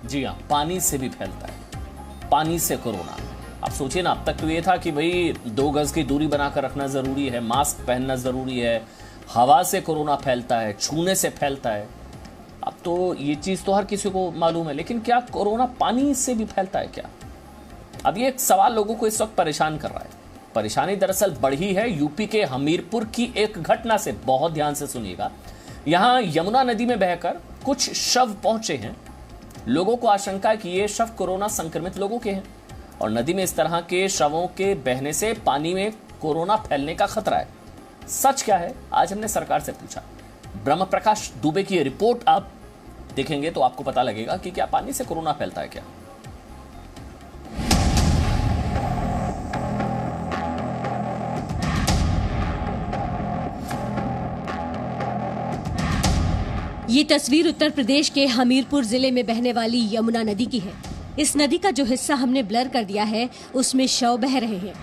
जी हाँ, पानी से भी फैलता है, पानी से कोरोना। आप सोचिए ना, अब तक तो ये था कि भाई 2 गज की दूरी बनाकर रखना जरूरी है, मास्क पहनना जरूरी है, हवा से कोरोना फैलता है, छूने से फैलता है। अब तो ये चीज तो हर किसी को मालूम है, लेकिन क्या कोरोना पानी से भी फैलता है क्या? अब ये एक सवाल लोगों को इस वक्त परेशान कर रहा है। परेशानी दरअसल बढ़ी है यूपी के हमीरपुर की एक घटना से। बहुत ध्यान से सुनिएगा। यहां यमुना नदी में बहकर कुछ शव पहुंचे हैं। लोगों को आशंका है कि ये शव कोरोना संक्रमित लोगों के हैं और नदी में इस तरह के शवों के बहने से पानी में कोरोना फैलने का खतरा है। सच क्या है, आज हमने सरकार से पूछा। ब्रह्म प्रकाश दुबे की ये रिपोर्ट आप देखेंगे तो आपको पता लगेगा कि क्या पानी से कोरोना फैलता है क्या। ये तस्वीर उत्तर प्रदेश के हमीरपुर जिले में बहने वाली यमुना नदी की है। इस नदी का जो हिस्सा हमने ब्लर कर दिया है उसमें शव बह रहे हैं।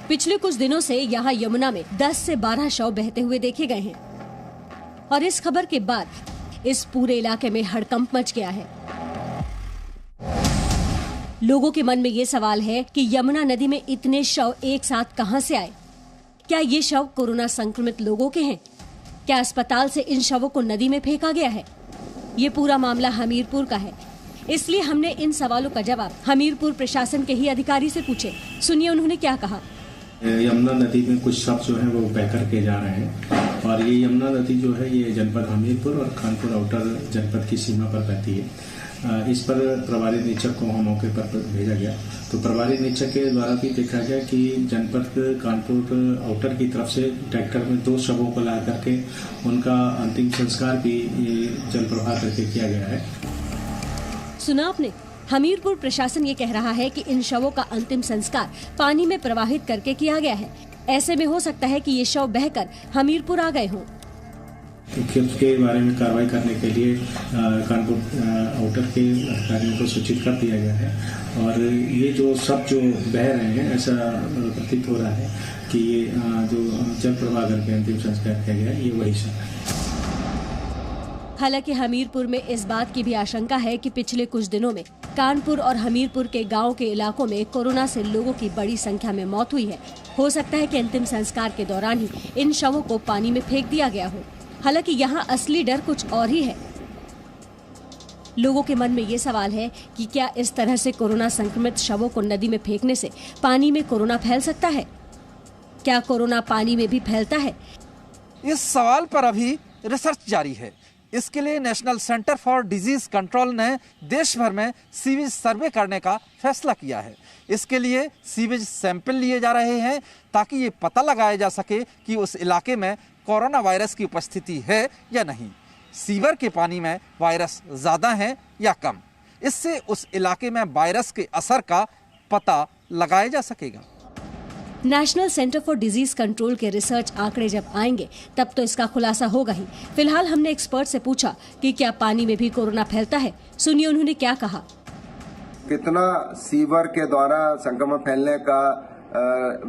पिछले कुछ दिनों से यहाँ यमुना में 10 से 12 शव बहते हुए देखे गए हैं और इस खबर के बाद इस पूरे इलाके में हड़कंप मच गया है। लोगों के मन में ये सवाल है कि यमुना नदी में इतने शव एक साथ कहां से आए? क्या ये शव कोरोना संक्रमित लोगों के हैं? क्या अस्पताल से इन शवों को नदी में फेंका गया है? ये पूरा मामला हमीरपुर का है, इसलिए हमने इन सवालों का जवाब हमीरपुर प्रशासन के ही अधिकारी से पूछे। सुनिए उन्होंने क्या कहा। यमुना नदी में कुछ शव जो है वो बह करके जा रहे हैं और ये यमुना नदी जो है ये जनपद हमीरपुर और कानपुर आउटर जनपद की सीमा पर बहती है। इस पर प्रभारी निरीक्षक को वहाँ मौके पर भेजा गया तो प्रभारी निरीक्षक के द्वारा भी देखा गया कि जनपद कानपुर आउटर की तरफ से ट्रैक्टर में 2 शवों को ला करके उनका अंतिम संस्कार भी जल प्रवाह करके किया गया है। सुना आपने, हमीरपुर प्रशासन ये कह रहा है कि इन शवों का अंतिम संस्कार पानी में प्रवाहित करके किया गया है। ऐसे में हो सकता है कि ये शव बहकर हमीरपुर आ गए हों। के बारे में कार्रवाई करने के लिए कानपुर आउटर के अधिकारियों को सूचित कर दिया गया है और ये जो सब जो बह रहे हैं ऐसा प्रतीत हो रहा है कि ये जो जल प्रवाह करके अंतिम संस्कार किया गया है ये वही सब है। हालांकि हमीरपुर में इस बात की भी आशंका है कि पिछले कुछ दिनों में कानपुर और हमीरपुर के गांव के इलाकों में कोरोना से लोगों की बड़ी संख्या में मौत हुई है। हो सकता है कि अंतिम संस्कार के दौरान ही इन शवों को पानी में फेंक दिया गया हो। हालांकि यहाँ असली डर कुछ और ही है। लोगों के मन में ये सवाल है कि क्या इस तरह से कोरोना संक्रमित शवों को नदी में फेंकने से पानी में कोरोना फैल सकता है? क्या कोरोना पानी में भी फैलता है? इस सवाल पर अभी रिसर्च जारी है। इसके लिए national centre for disease control ने देश भर में सीवेज सर्वे करने का फैसला किया है। इसके लिए सीवेज सैंपल लिए जा रहे हैं ताकि ये पता लगाया जा सके कि उस इलाके में कोरोना वायरस की उपस्थिति है या नहीं, सीवर के पानी में वायरस ज्यादा है या कम। इससे उस इलाके में वायरस के असर का पता लगाया जा सकेगा। National centre for disease control के रिसर्च आंकड़े जब आएंगे तब तो इसका खुलासा होगा ही। फिलहाल हमने एक्सपर्ट से पूछा कि क्या पानी में भी कोरोना फैलता है। सुनिए उन्होंने क्या कहा। कितना सीवर के द्वारा संक्रमण फैलने का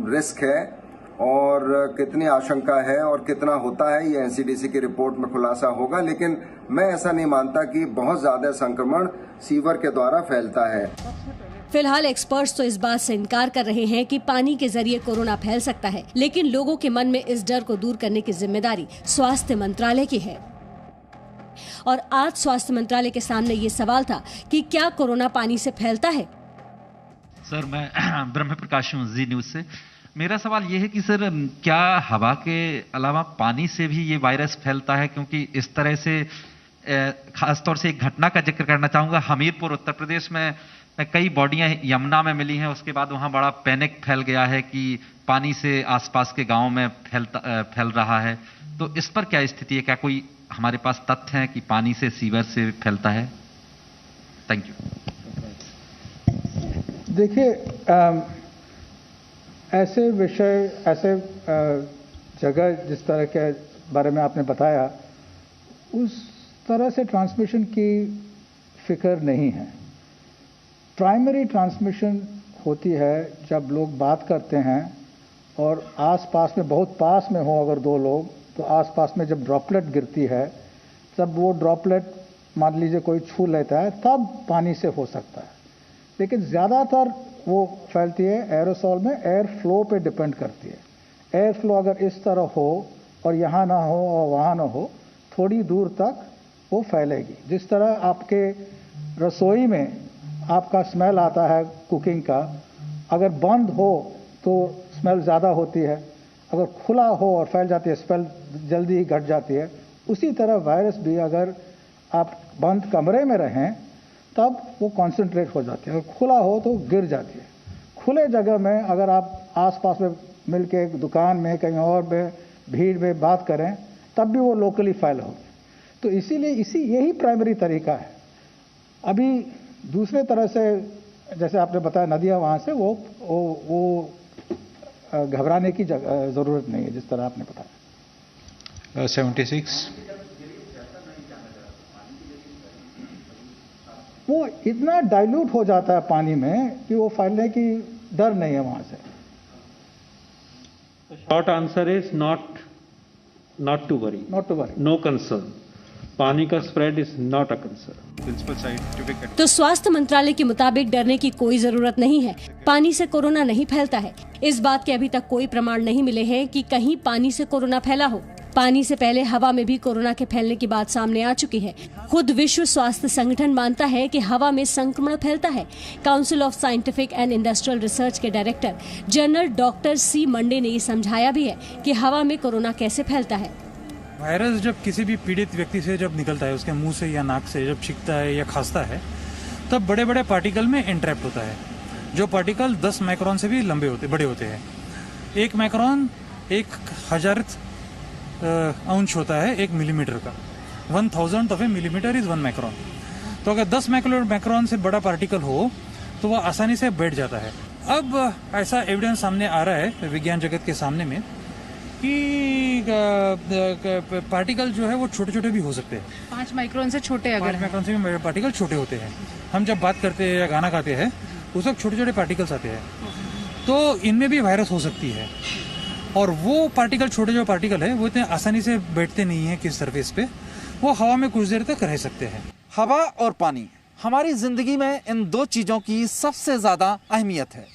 रिस्क है और कितनी आशंका है और कितना होता है, ये एनसीडीसी की रिपोर्ट में खुलासा होगा। लेकिन मैं ऐसा नहीं मानता कि बहुत ज्यादा संक्रमण सीवर के द्वारा फैलता है। फिलहाल एक्सपर्ट्स तो इस बात से इनकार कर रहे हैं कि पानी के जरिए कोरोना फैल सकता है, लेकिन लोगों के मन में इस डर को दूर करने की जिम्मेदारी स्वास्थ्य मंत्रालय की है। और आज स्वास्थ्य मंत्रालय के सामने ये सवाल था कि क्या कोरोना पानी से फैलता है। सर, मैं ब्रह्म प्रकाश हूँ जी न्यूज से। मेरा सवाल ये है कि सर, क्या हवा के अलावा पानी से भी ये वायरस फैलता है? क्योंकि इस तरह से खासतौर से एक घटना का जिक्र करना चाहूँगा। हमीरपुर उत्तर प्रदेश में कई बॉडियां यमुना में मिली हैं, उसके बाद वहाँ बड़ा पैनिक फैल गया है कि पानी से आसपास के गाँव में फैल रहा है। तो इस पर क्या स्थिति है? क्या कोई हमारे पास तथ्य है कि पानी से सीवर से फैलता है? Thank you. देखिए, ऐसे विषय, ऐसे जगह जिस तरह के बारे में आपने बताया, उस तरह से ट्रांसमिशन की फिक्र नहीं है। प्राइमरी ट्रांसमिशन होती है जब लोग बात करते हैं और आसपास में, बहुत पास में हो अगर 2 लोग, तो आसपास में जब ड्रॉपलेट गिरती है तब वो ड्रॉपलेट मान लीजिए कोई छू लेता है तब पानी से हो सकता है, लेकिन ज़्यादातर वो फैलती है एरोसॉल में, एयर फ्लो पे डिपेंड करती है। एयर फ्लो अगर इस तरह हो और यहाँ ना हो और वहाँ ना हो, थोड़ी दूर तक वो फैलेगी। जिस तरह आपके रसोई में आपका स्मेल आता है कुकिंग का, अगर बंद हो तो स्मेल ज़्यादा होती है, अगर खुला हो और फैल जाती है स्मेल जल्दी ही घट जाती है। उसी तरह वायरस भी अगर आप बंद कमरे में रहें तब वो कॉन्सेंट्रेट हो जाती है, अगर खुला हो तो गिर जाती है। खुले जगह में अगर आप आसपास में मिलके एक दुकान में कहीं और में भीड़ में बात करें तब भी वो लोकली फैल होगी। तो इसीलिए यही प्राइमरी तरीका है। अभी दूसरे तरह से जैसे आपने बताया नदियाँ वहाँ से वो घबराने की ज़रूरत नहीं है जिस तरह आपने बताया। 76 वो इतना डाइल्यूट हो जाता है पानी में कि वो फैलने की डर नहीं है वहाँ से। Short answer is not to worry. Not to worry. No concern. पानी का spread is not a concern. Principal scientific तो स्वास्थ्य मंत्रालय के मुताबिक डरने की कोई जरूरत नहीं है। पानी से कोरोना नहीं फैलता है। इस बात के अभी तक कोई प्रमाण नहीं मिले हैं कि कहीं पानी से कोरोना फैला हो। पानी से पहले हवा में भी कोरोना के फैलने की बात सामने आ चुकी है। खुद विश्व स्वास्थ्य संगठन मानता है कि हवा में संक्रमण फैलता है। Council of scientific and industrial research के director general doctor C Mande ने ये समझाया भी है कि हवा में कोरोना कैसे फैलता है। वायरस जब किसी भी पीड़ित व्यक्ति से जब निकलता है, उसके मुंह से या नाक से जब छींकता है या खांसता है, तब बड़े बड़े पार्टिकल में एंट्रैप्ट होता है। जो पार्टिकल 10 माइक्रोन से भी बड़े होते हैं। 1 माइक्रोन 1,000th अंश होता है 1 मिलीमीटर का। 1,000th of A millimetre is 1 micron. तो अगर 10 माइक्रोन से बड़ा पार्टिकल हो तो वह आसानी से बैठ जाता है। अब ऐसा एविडेंस सामने आ रहा है विज्ञान जगत के सामने में कि पार्टिकल जो है वो छोटे छोटे भी हो सकते हैं। 5 माइक्रोन से छोटे, अगर 5 माइक्रोन से भी पार्टिकल छोटे होते हैं। हम जब बात करते हैं या गाना गाते हैं उस वक्त छोटे छोटे पार्टिकल्स आते हैं, तो इनमें भी वायरस हो सकती है। और वो पार्टिकल, छोटे जो पार्टिकल है, वो इतने आसानी से बैठते नहीं है किस सरफेस पे, वो हवा में कुछ देर तक रह सकते हैं। हवा और पानी, हमारी जिंदगी में इन दो चीजों की सबसे ज्यादा अहमियत है।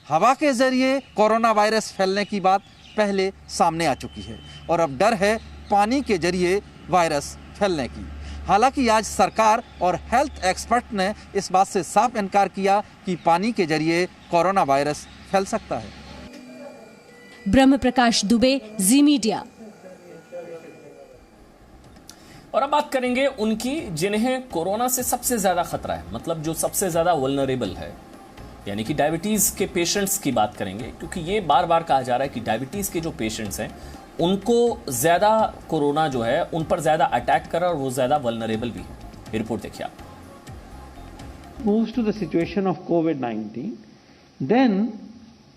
हवा के जरिए कोरोना वायरस फैलने की बात पहले सामने आ चुकी है और अब डर है पानी के जरिए वायरस फैलने की। हालांकि आज सरकार और हेल्थ एक्सपर्ट ने इस बात से साफ इनकार किया कि पानी के जरिए कोरोना वायरस फैल सकता है। ब्रह्म प्रकाश दुबे, जी मीडिया। और अब बात करेंगे उनकी जिन्हें कोरोना से सबसे ज्यादा खतरा है, मतलब जो सबसे ज्यादा वल्नरेबल है, यानी कि डायबिटीज के पेशेंट्स की बात करेंगे, क्योंकि ये बार बार कहा जा रहा है कि डायबिटीज के जो पेशेंट्स हैं उनको ज्यादा कोरोना जो है उन पर ज्यादा अटैक कर रहा है और वो ज्यादा वल्नरेबल भी है। ये रिपोर्ट देखिए आप। moves to the situation of COVID-19, then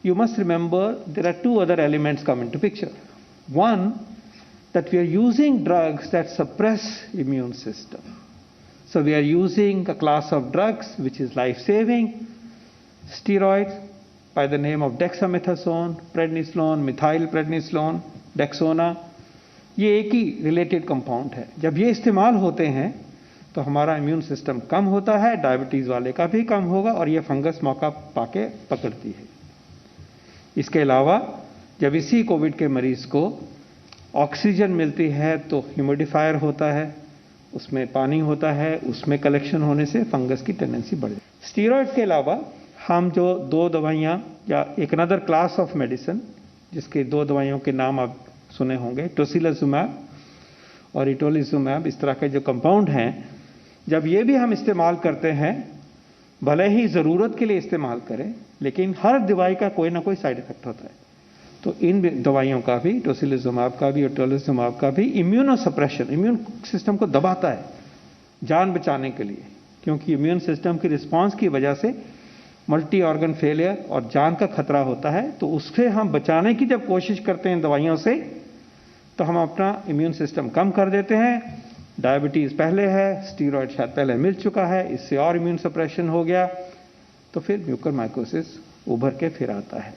you must remember there are two other elements come into picture. One, that we are using drugs that suppress immune system. So we are using a class of drugs which is life-saving, steroids by the name of dexamethasone, prednisolone, methylprednisolone, Dexona. ये एक ही related compound है। जब ये इस्तेमाल होते हैं तो हमारा इम्यून सिस्टम कम होता है, डायबिटीज़ वाले का भी कम होगा और ये फंगस मौका पाके पकड़ती है। इसके अलावा जब इसी कोविड के मरीज को ऑक्सीजन मिलती है तो ह्यूमिडिफायर होता है, उसमें पानी होता है, उसमें कलेक्शन होने से फंगस की टेंडेंसी बढ़ जाती है। स्टीरॉयड के अलावा हम जो 2 दवाइयाँ या एक अनदर क्लास ऑफ मेडिसिन, जिसके 2 दवाइयों के नाम आप सुने होंगे, टोसिलिजुमैब और इटोलिजुमैब, इस तरह के जो कंपाउंड हैं, जब ये भी हम इस्तेमाल करते हैं, भले ही ज़रूरत के लिए इस्तेमाल करें, लेकिन हर दवाई का कोई ना कोई साइड इफेक्ट होता है। तो इन दवाइयों का भी, टोसिलिजुमैब का भी और इटोलिजुमैब का भी इम्यूनोसप्रेशन, इम्यून सिस्टम को दबाता है जान बचाने के लिए, क्योंकि इम्यून सिस्टम की रिस्पांस की वजह से मल्टी ऑर्गन फेलियर और जान का खतरा होता है। तो उससे हम बचाने की जब कोशिश करते हैं दवाइयों से, तो हम अपना इम्यून सिस्टम कम कर देते हैं। डायबिटीज़ पहले है, स्टीरॉयड शायद पहले मिल चुका है, इससे और इम्यून सप्रेशन हो गया, तो फिर म्यूकरमाइकोसिस उभर के फिर आता है।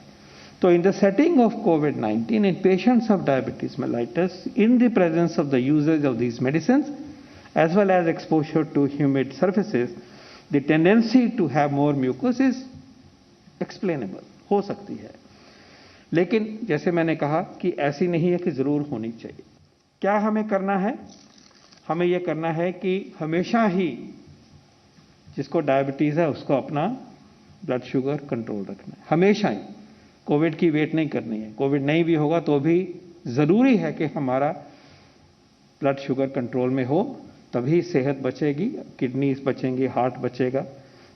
तो in the setting of COVID-19 in patients of diabetes mellitus, in the presence of the usages of these medicine as well as exposure to humid surfaces, the tendency to have more mucus is explainable, हो सकती है। लेकिन जैसे मैंने कहा कि ऐसी नहीं है कि ज़रूर होनी चाहिए। क्या हमें करना है? हमें यह करना है कि हमेशा ही जिसको डायबिटीज़ है उसको अपना ब्लड शुगर कंट्रोल रखना है, हमेशा ही। कोविड की वेट नहीं करनी है। कोविड नहीं भी होगा तो भी ज़रूरी है कि हमारा ब्लड शुगर कंट्रोल में हो, तभी सेहत बचेगी, किडनीज बचेंगी, हार्ट बचेगा।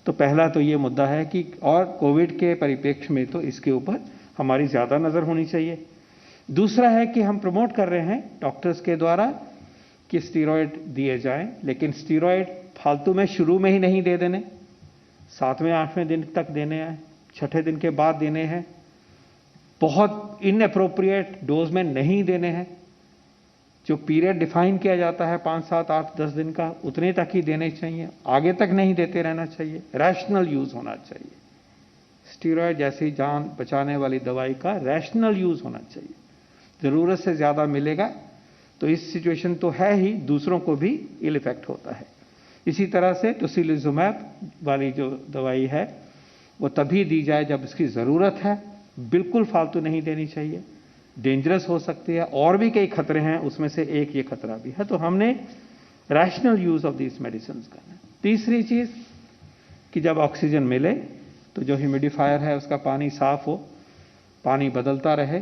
तो पहला तो ये मुद्दा है कि, और कोविड के परिप्रेक्ष्य में तो इसके ऊपर हमारी ज़्यादा नज़र होनी चाहिए। दूसरा है कि हम प्रमोट कर रहे हैं डॉक्टर्स के द्वारा कि स्टीरॉयड दिए जाएं, लेकिन स्टीरॉयड फालतू में शुरू में ही नहीं दे देने, 7वें 8वें दिन तक देने हैं, 6ठे दिन के बाद देने हैं, बहुत इनअप्रोप्रिएट डोज में नहीं देने हैं। जो पीरियड डिफाइन किया जाता है 5, 7, 8, 10 दिन का, उतने तक ही देने चाहिए, आगे तक नहीं देते रहना चाहिए। रैशनल यूज होना चाहिए। स्टीरॉयड जैसी जान बचाने वाली दवाई का रैशनल यूज होना चाहिए। जरूरत से ज्यादा मिलेगा तो इस सिचुएशन तो है ही, दूसरों को भी इल इफेक्ट होता है। इसी तरह से टोसिलिजुमैब वाली जो दवाई है वो तभी दी जाए जब इसकी जरूरत है, बिल्कुल फालतू नहीं देनी चाहिए, डेंजरस हो सकती है। और भी कई खतरे हैं, उसमें से एक ये खतरा भी है। तो हमने rational use of these medicine करना है। तीसरी चीज कि जब ऑक्सीजन मिले तो जो ह्यूमिडिफायर है उसका पानी साफ हो, पानी बदलता रहे,